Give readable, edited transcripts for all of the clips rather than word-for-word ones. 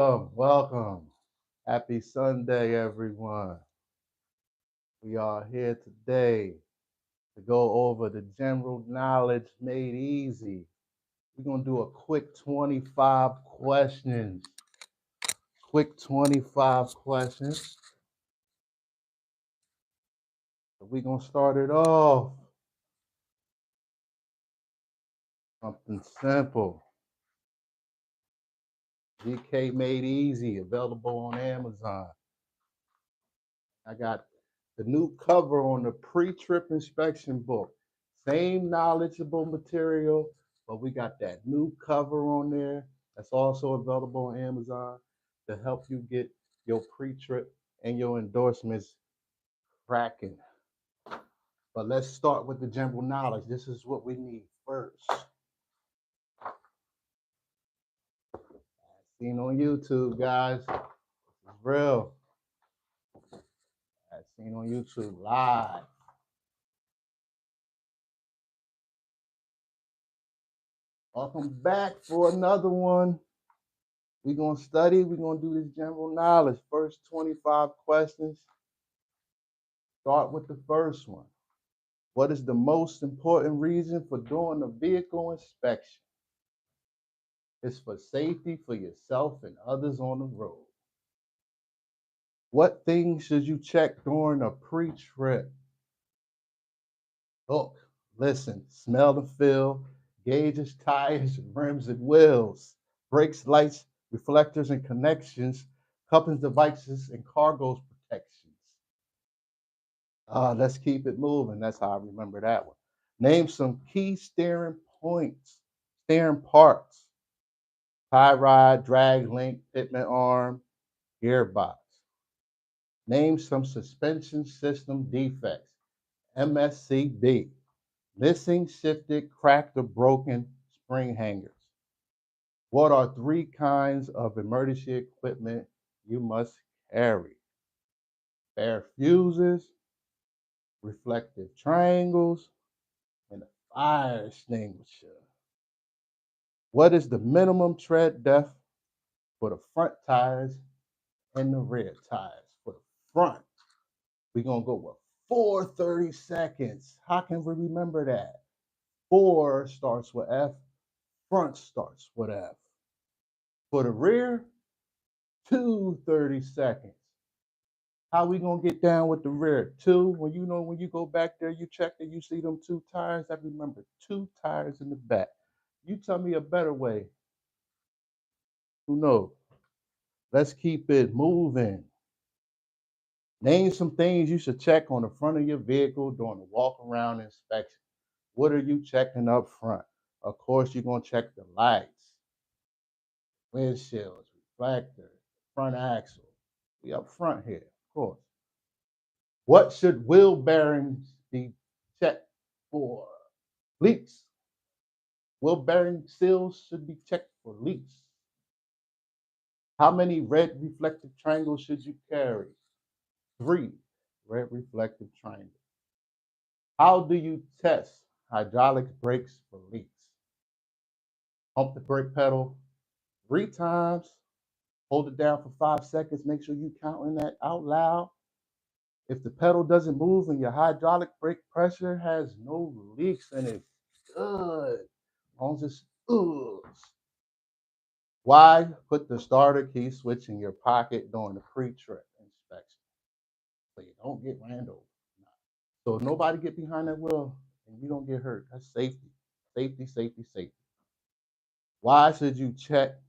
Welcome. Happy Sunday, everyone. We are here today to go over the general knowledge made easy. We're going to do a quick 25 questions. Quick 25 questions. We're going to start it off. Something simple. GK Made Easy, available on Amazon. I got the new cover on the pre-trip inspection book. Same knowledgeable material, but we got that new cover on there that's also available on Amazon to help you get your pre-trip and your endorsements cracking. But let's start with the general knowledge. This is what we need first. Seen on YouTube, guys. It's real. As seen on YouTube live. Welcome back for another one. We're going to study. We're going to do this general knowledge. First 25 questions. Start with the first one. What is the most important reason for doing a vehicle inspection? It's for safety for yourself and others on the road. What things should you check during a pre-trip? Look, listen, smell and feel, gauges, tires, rims, and wheels, brakes, lights, reflectors, and connections, couplings, devices, and cargo protections. Let's keep it moving. That's how I remember that one. Name some key steering points, steering parts, tie rod, drag link, pitman arm, gearbox. Name some suspension system defects, MSCB, missing, shifted, cracked, or broken spring hangers. What are three kinds of emergency equipment you must carry? Spare fuses, reflective triangles, and a fire extinguisher. What is the minimum tread depth for the front tires and the rear tires? For the front, we're going to go with 430 seconds. How can we remember that? 4 starts with F, front starts with F. For the rear, 230 seconds. How we gonna get down with the rear? Two, when you go back there, you check and you see them two tires. I remember 2 tires in the back. You tell me a better way. Who knows? Let's keep it moving. Name some things you should check on the front of your vehicle during the walk around inspection. What are you checking up front? Of course, you're gonna check the lights, windshields, reflectors, front axle. We up front here, of course. What should wheel bearings be checked for? Leaks. Wheel bearing seals should be checked for leaks. How many red reflective triangles should you carry? 3 red reflective triangles. How do you test hydraulic brakes for leaks? Pump the brake pedal 3 times, hold it down for 5 seconds, make sure you counting that out loud. If the pedal doesn't move and your hydraulic brake pressure has no leaks in it, good. As long as it's Why put the starter key switch in your pocket during the pre-trip inspection? So you don't get ran over. So nobody get behind that wheel and you don't get hurt. That's safety. Safety, safety, safety. Why should you check?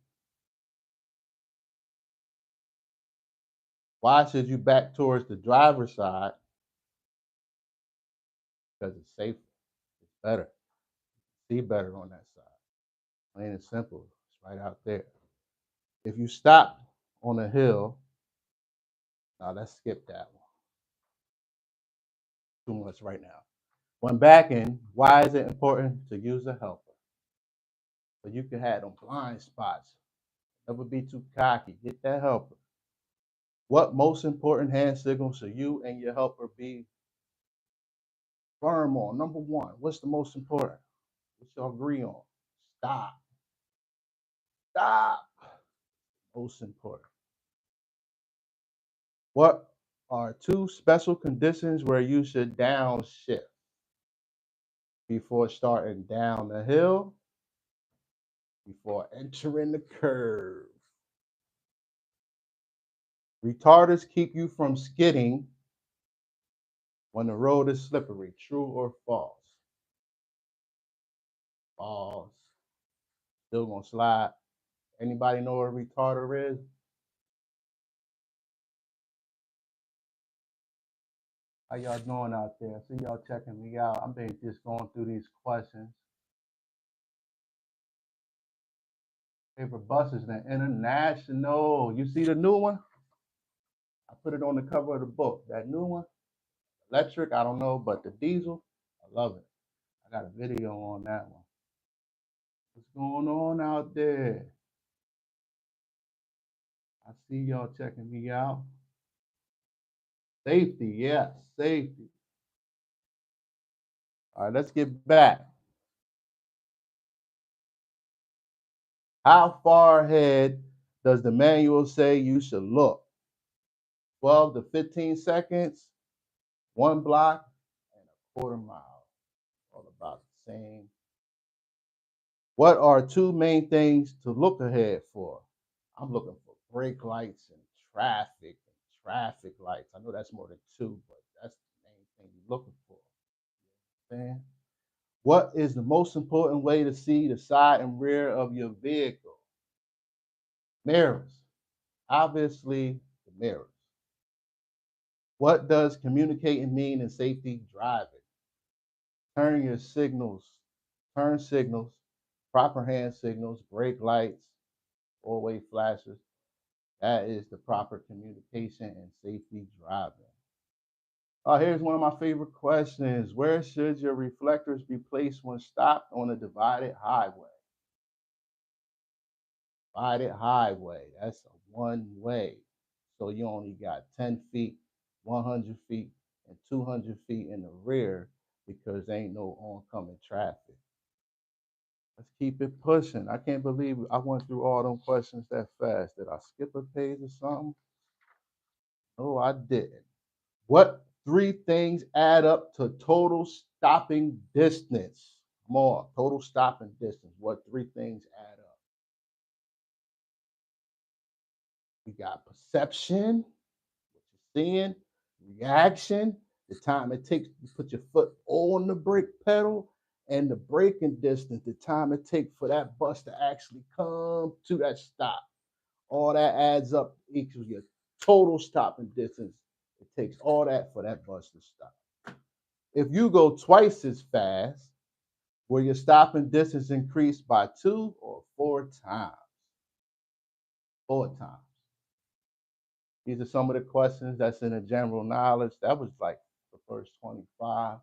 Why should you back towards the driver's side? Because it's safer. It's better. See better on that side. Plain and simple. It's right out there. If you stop on a hill, now let's skip that one. Too much right now. When backing, why is it important to use a helper? So you can have them blind spots. Never be too cocky. Get that helper. What most important hand signal should you and your helper be firm on? Number one, what's the most important? What y'all agree on? Stop. Stop. Most important. What are two special conditions where you should downshift before starting down the hill, before entering the curve? Retarders keep you from skidding when the road is slippery. True or false? False. Still gonna slide. Anybody know what a retarder is? How y'all doing out there? I see y'all checking me out. I'm been just going through these questions. Favorite bus is the International. You see the new one? I put it on the cover of the book. That new one, electric, I don't know, but the diesel, I love it. I got a video on that one. What's going on out there? I see y'all checking me out. Safety, yes, safety. All right, let's get back. How far ahead does the manual say you should look? 12 to 15 seconds, 1 block, and a quarter mile. All about the same. What are two main things to look ahead for? I'm looking for brake lights and traffic lights. I know that's more than two, but that's the main thing you're looking for. Man. What is the most important way to see the side and rear of your vehicle? Mirrors. Obviously, the mirrors. What does communicating mean in safety driving? Turn your signals, turn signals, proper hand signals, brake lights, four-way flashes. That is the proper communication and safety driving. Here's one of my favorite questions. Where should your reflectors be placed when stopped on a divided highway? Divided highway, that's a one way. So you only got 10 feet, 100 feet, and 200 feet in the rear because there ain't no oncoming traffic. Let's keep it pushing. I can't believe I went through all them questions that fast. Did I skip a page or something? No, I didn't. What three things add up to total stopping distance? Come on, total stopping distance. What three things add up? We got perception, what you're seeing, reaction, the time it takes to put your foot on the brake pedal, and the braking distance, the time it takes for that bus to actually come to that stop. All that adds up equals your total stopping distance. It takes all that for that bus to stop. If you go twice as fast, will your stopping distance increase by 2 or 4 times? 4 times. These are some of the questions that's in the general knowledge. That was like the first 25.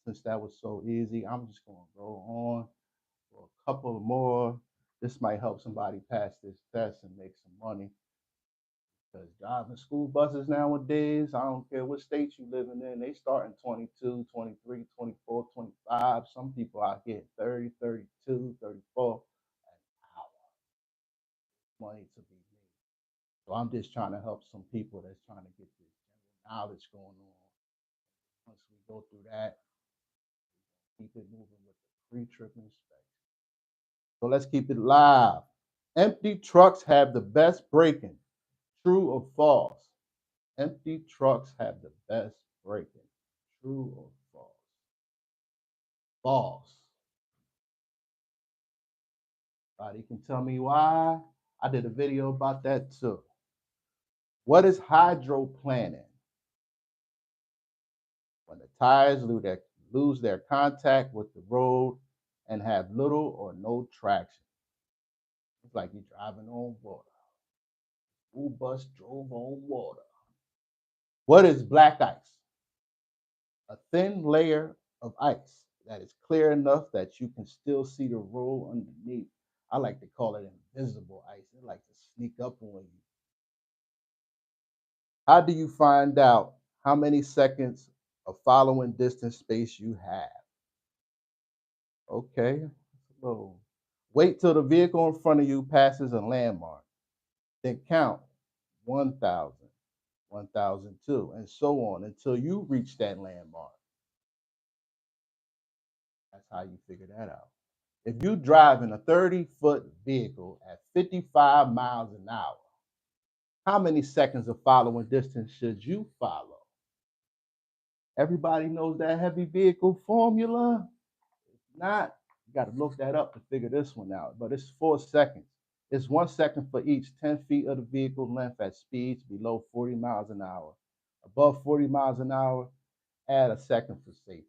Since that was so easy, I'm just going to go on for a couple more. This might help somebody pass this test and make some money. Because driving school buses nowadays, I don't care what state you living in, they start in 22, 23, 24, 25. Some people out here 30, 32, 34 an hour. Money to be made. So I'm just trying to help some people that's trying to get this general knowledge going on. Once we go through that, keep it moving with the pre-trip inspection. So let's keep it live. Empty trucks have the best braking. True or false? Empty trucks have the best braking. True or false? False. You can tell me why. I did a video about that too. What is hydroplaning? When the tires lose their contact with the road and have little or no traction. It's like you're driving on water. School bus drove on water. What is black ice? A thin layer of ice that is clear enough that you can still see the road underneath. I like to call it invisible ice. It like to sneak up on you. How do you find out how many seconds of following distance space you have? Okay. So wait till the vehicle in front of you passes a landmark. Then count 1,000, 1,002, and so on until you reach that landmark. That's how you figure that out. If you drive in a 30-foot vehicle at 55 miles an hour, how many seconds of following distance should you follow? Everybody knows that heavy vehicle formula. If not, you got to look that up to figure this one out. But it's 4 seconds. It's 1 second for each 10 feet of the vehicle length at speeds below 40 miles an hour. Above 40 miles an hour, add a second for safety.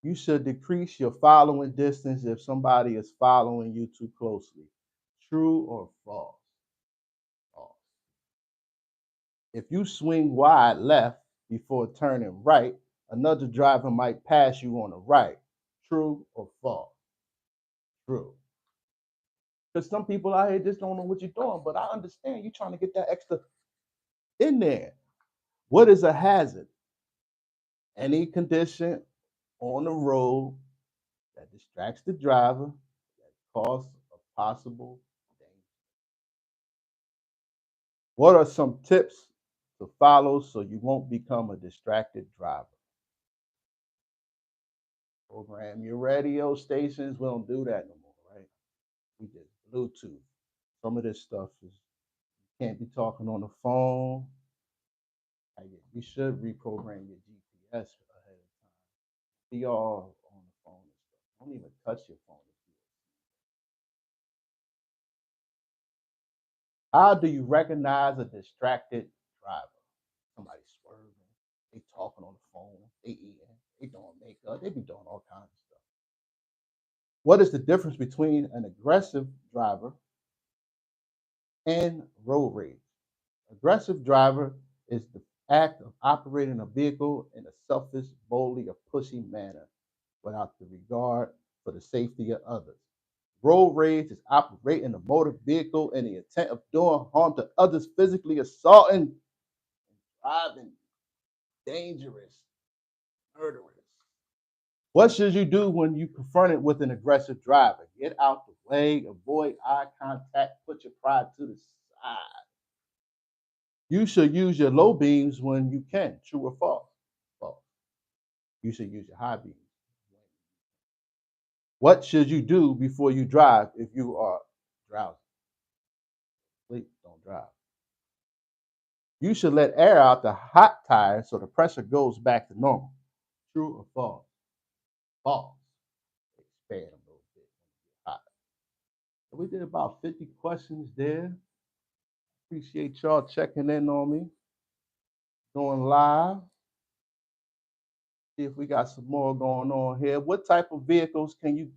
You should decrease your following distance if somebody is following you too closely. True or false? False. If you swing wide left before turning right, another driver might pass you on the right. True or false? True. Because some people out here just don't know what you're doing, but I understand you're trying to get that extra in there. What is a hazard? Any condition on the road that distracts the driver, that causes a possible danger. What are some tips to follow so you won't become a distracted driver? Program your radio stations. We don't do that no more, right? We just Bluetooth. Some of this stuff is you can't be talking on the phone. You should reprogram your GPS ahead of time. Be all on the phone and stuff. Don't even touch your phone. How do you recognize a distracted driver? Somebody swerving, they talking on the phone, they eating, they doing makeup, they be doing all kinds of stuff. What is the difference between an aggressive driver and road rage? Aggressive driver is the act of operating a vehicle in a selfish, boldly, or pushy manner without the regard for the safety of others. Road rage is operating a motor vehicle in the intent of doing harm to others, physically assaulting, driving, dangerous, murderous. What should you do when you confronted with an aggressive driver? Get out the way, avoid eye contact, put your pride to the side. You should use your low beams when you can. True or false? False. You should use your high beams. What should you do before you drive if you are drowsy? Sleep, don't drive. You should let air out the hot tire so the pressure goes back to normal. True or false? False. Expand a little bit when you get hot. So we did about 50 questions there. Appreciate y'all checking in on me. Going live. See if we got some more going on here. What type of vehicles can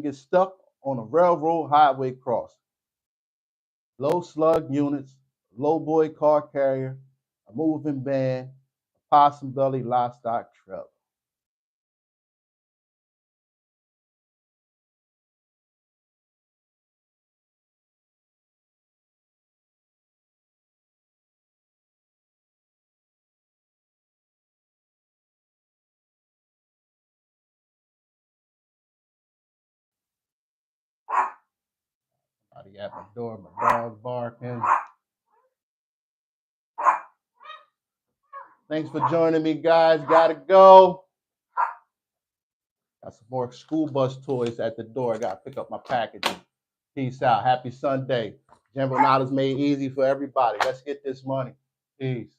get stuck on a railroad highway crossing? Low slug units, low boy car carrier, a moving van, a possum belly livestock trailer. Somebody at my door, my dog barking. Thanks for joining me, guys. Gotta go. Got some more school bus toys at the door. Gotta pick up my packaging. Peace out. Happy Sunday. General knowledge made easy for everybody. Let's get this money. Peace.